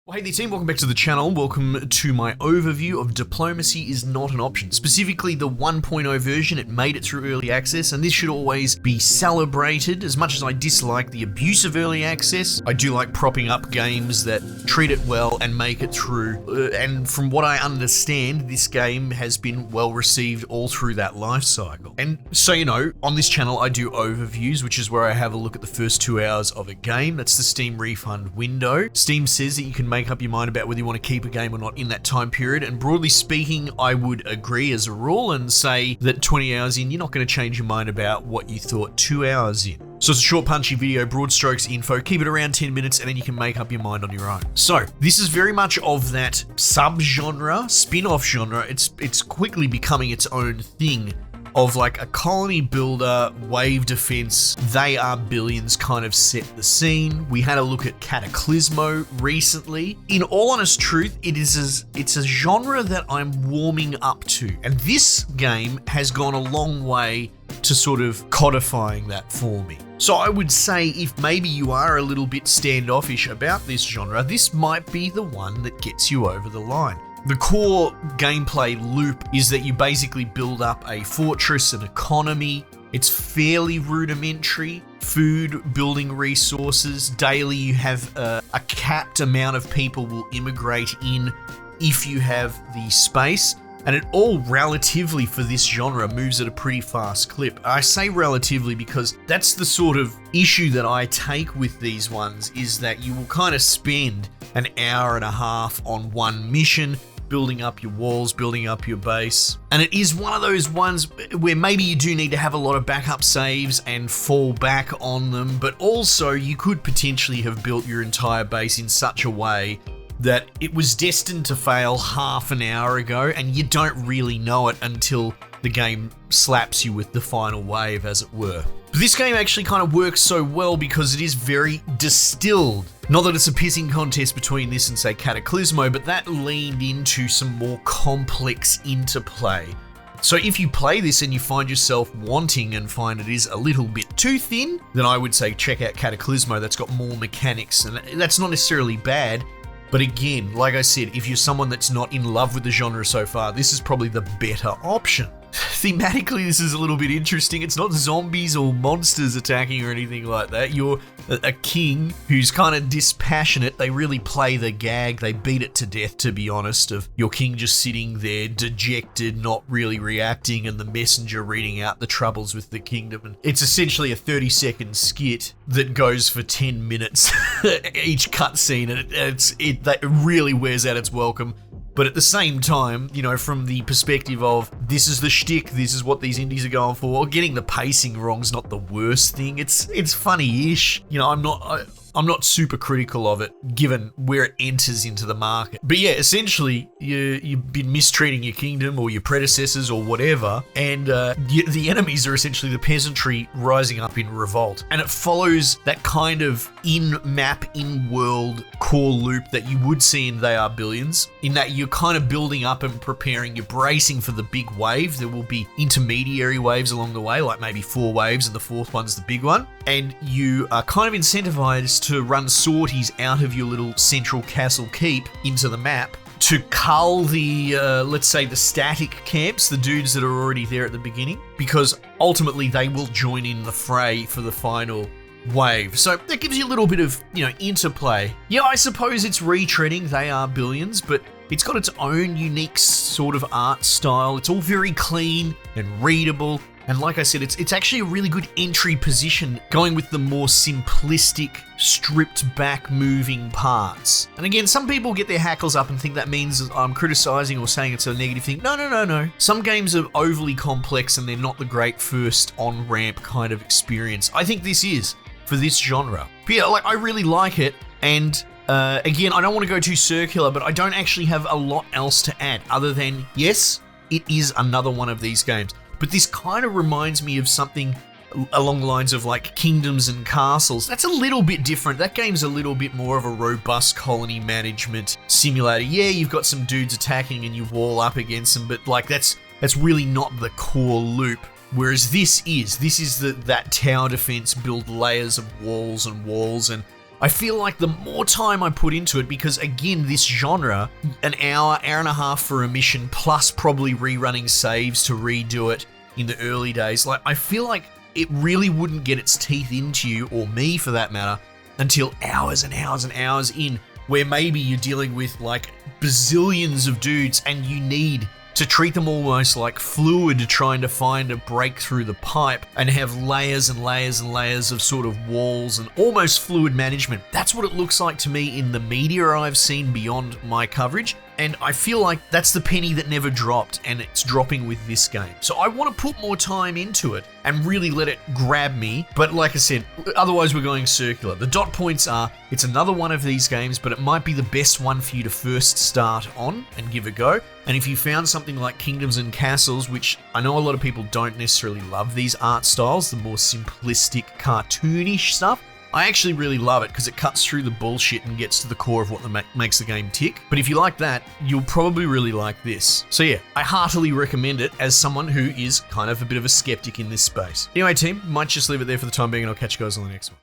Well, hey there team, welcome back to the channel. Welcome to my overview of Diplomacy is Not an Option. Specifically the 1.0 version, it made it through early access, and this should always be celebrated. As much as I dislike the abuse of early access, I do like propping up games that treat it well and make it through. And from what I understand, this game has been well received all through that life cycle. And so, you know, on this channel I do overviews, which is where I have a look at the first 2 hours of a game. That's the Steam refund window. Steam says that you can make up your mind about whether you want to keep a game or not in that time period, and broadly speaking I would agree as a rule and say that 20 hours in you're not going to change your mind about what you thought 2 hours in. So it's a short punchy video, broad strokes info, keep it around 10 minutes and then you can make up your mind on your own. So this is very much of that sub-genre, spin-off genre. It's quickly becoming its own thing of like a colony builder, wave defense, they are billions kind of set the scene. We had a look at Cataclysmo recently. In all honest truth, it's a genre that I'm warming up to. And this game has gone a long way to sort of codifying that for me. So I would say if maybe you are a little bit standoffish about this genre, this might be the one that gets you over the line. The core gameplay loop is that you basically build up a fortress, an economy. It's fairly rudimentary. Food, building resources. Daily you have a capped amount of people will immigrate in if you have the space. And it all relatively for this genre moves at a pretty fast clip. I say relatively because that's the sort of issue that I take with these ones, is that you will kind of spend an hour and a half on one mission, building up your walls, building up your base. And it is one of those ones where maybe you do need to have a lot of backup saves and fall back on them, but also you could potentially have built your entire base in such a way that it was destined to fail half an hour ago and you don't really know it until the game slaps you with the final wave, as it were. But this game actually kind of works so well because it is very distilled. Not that it's a pissing contest between this and say Cataclysmo, but that leaned into some more complex interplay. So if you play this and you find yourself wanting and find it is a little bit too thin, then I would say check out Cataclysmo. That's got more mechanics, and that's not necessarily bad. But again, like I said, if you're someone that's not in love with the genre so far, this is probably the better option. Thematically, this is a little bit interesting. It's not zombies or monsters attacking or anything like that. You're a king who's kind of dispassionate. They really play the gag. They beat it to death, to be honest, of your king just sitting there dejected, not really reacting, and the messenger reading out the troubles with the kingdom. And it's essentially a 30-second skit that goes for 10 minutes, each cutscene, and it really wears out its welcome. But at the same time, you know, from the perspective of this is the shtick, this is what these indies are going for, getting the pacing wrong's not the worst thing. It's funny-ish. You know, I'm not super critical of it, given where it enters into the market. But yeah, essentially, you've been mistreating your kingdom or your predecessors or whatever, and the enemies are essentially the peasantry rising up in revolt. And it follows that kind of in-map, in-world core loop that you would see in They Are Billions, in that you're kind of building up and preparing, you're bracing for the big wave. There will be intermediary waves along the way, like maybe 4 waves, and the 4th one's the big one. And you are kind of incentivized to run sorties out of your little central castle keep into the map to cull the, let's say, the static camps, the dudes that are already there at the beginning, because ultimately they will join in the fray for the final wave. So that gives you a little bit of, you know, interplay. Yeah, I suppose it's retreading They Are Billions, but it's got its own unique sort of art style. It's all very clean and readable. And like I said, it's actually a really good entry position, going with the more simplistic, stripped back moving parts. And again, some people get their hackles up and think that means I'm criticizing or saying it's a negative thing. No. Some games are overly complex and they're not the great first on-ramp kind of experience. I think this is, for this genre. But yeah, like, I really like it. And again, I don't want to go too circular, but I don't actually have a lot else to add other than, yes, it is another one of these games. But this kind of reminds me of something along the lines of like Kingdoms and Castles. That's a little bit different. That game's a little bit more of a robust colony management simulator. Yeah, you've got some dudes attacking and you wall up against them, but like that's really not the core loop. Whereas this is that tower defense, build layers of walls and I feel like the more time I put into it, because again, this genre, an hour and a half for a mission, plus probably rerunning saves to redo it in the early days, like I feel like it really wouldn't get its teeth into you, or me for that matter, until hours and hours and hours in, where maybe you're dealing with like bazillions of dudes and you need to treat them almost like fluid, trying to find a break through the pipe and have layers and layers and layers of sort of walls and almost fluid management. That's what it looks like to me in the media I've seen beyond my coverage. And I feel like that's the penny that never dropped, and it's dropping with this game. So I want to put more time into it and really let it grab me. But like I said, otherwise we're going circular. The dot points are, it's another one of these games, but it might be the best one for you to first start on and give a go. And if you found something like Kingdoms and Castles, which I know a lot of people don't necessarily love these art styles, the more simplistic, cartoonish stuff, I actually really love it because it cuts through the bullshit and gets to the core of what makes the game tick. But if you like that, you'll probably really like this. So yeah, I heartily recommend it as someone who is kind of a bit of a skeptic in this space. Anyway, team, might just leave it there for the time being, and I'll catch you guys on the next one.